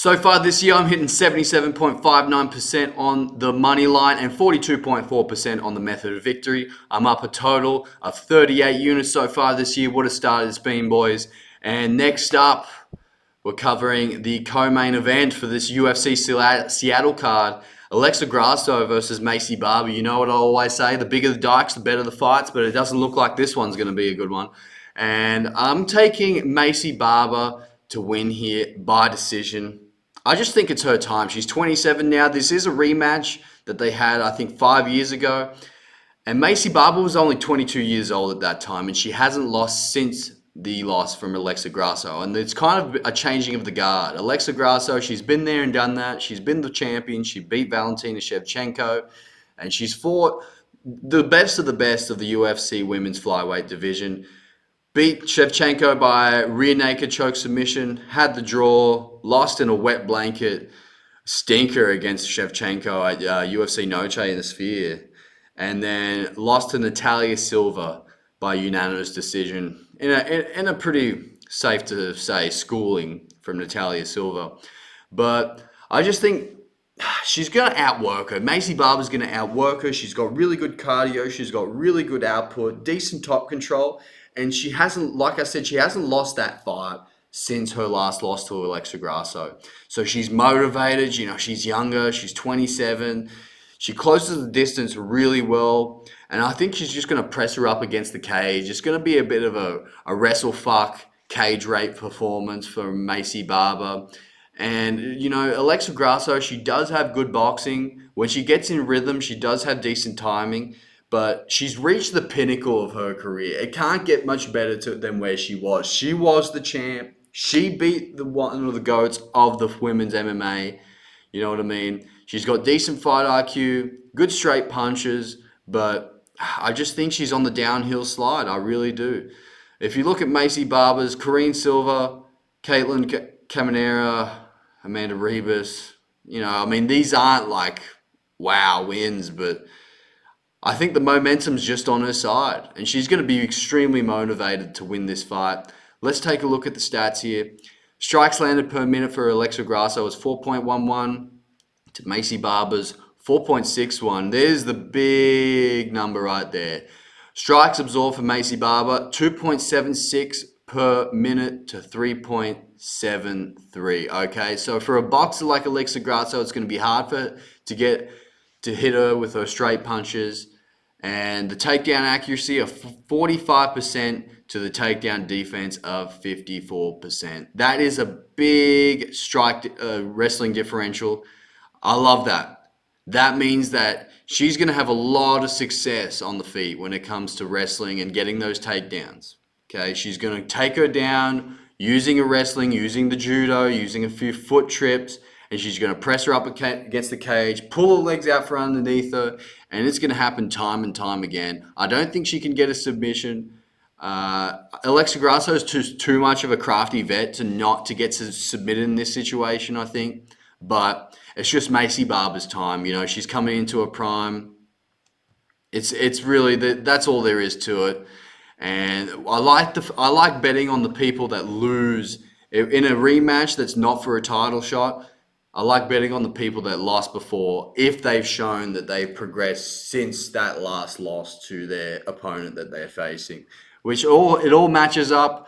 So far this year, I'm hitting 77.59% on the money line and 42.4% on the method of victory. I'm up a total of 38 units so far this year. What a start it's been, boys. And next up, we're covering the co-main event for this UFC Seattle card. Alexa Grasso versus Maycee Barber. You know what I always say, the bigger the dikes, the better the fights, but it doesn't look like this one's going to be a good one. And I'm taking Maycee Barber to win here by decision. I just think it's her time. She's 27 now. This is a rematch that they had, I think, 5 years ago. And Maycee Barber was only 22 years old at that time, and she hasn't lost since the loss from Alexa Grasso. And it's kind of a changing of the guard. Alexa Grasso, she's been there and done that. She's been the champion. She beat Valentina Shevchenko, and she's fought the best of the UFC women's flyweight division. Beat Shevchenko by rear naked choke submission, had the draw, lost in a wet blanket stinker against Shevchenko at UFC Noche in the Sphere, and then lost to Natalia Silva by unanimous decision in a pretty safe to say schooling from Natalia Silva. But I just think she's going to outwork her. Maycee Barber's going to outwork her. She's got really good cardio. She's got really good output, decent top control. And she hasn't, like I said, she hasn't lost that fight since her last loss to Alexa Grasso. So she's motivated. You know, she's younger. She's 27. She closes the distance really well. And I think she's just going to press her up against the cage. It's going to be a bit of a wrestle fuck cage rape performance for Maycee Barber. And, you know, Alexa Grasso, she does have good boxing. When she gets in rhythm, she does have decent timing. But she's reached the pinnacle of her career. It can't get much better than where she was. She was the champ. She beat one of the GOATs of the women's MMA. You know what I mean? She's got decent fight IQ, good straight punches, but I just think she's on the downhill slide. I really do. If you look at Maycee Barber's, Corrine Silva, Caitlin Caminera, Amanda Ribas, you know, I mean, these aren't like wow wins, but I think the momentum's just on her side, and she's going to be extremely motivated to win this fight. Let's take a look at the stats here. Strikes landed per minute for Alexa Grasso is 4.11 to Maycee Barber's 4.61. There's the big number right there. Strikes absorbed for Maycee Barber, 2.76 per minute to 3.73. Okay, so for a boxer like Alexa Grasso, it's going to be hard to hit her with her straight punches. And the takedown accuracy of 45% to the takedown defense of 54%. That is a big strike wrestling differential. I love that. That means that she's going to have a lot of success on the feet when it comes to wrestling and getting those takedowns. Okay, she's going to take her down using her wrestling, using the judo, using a few foot trips, and she's going to press her up against the cage, pull her legs out from underneath her, and it's going to happen time and time again. I don't think she can get a submission. Alexa Grasso is too much of a crafty vet to get submitted in this situation, I think. But it's just Maycee Barber's time. You know, she's coming into her prime. It's really that's all there is to it. And I like betting on the people that lose in a rematch that's not for a title shot. I like betting on the people that lost before if they've shown that they've progressed since that last loss to their opponent that they're facing, which it all matches up.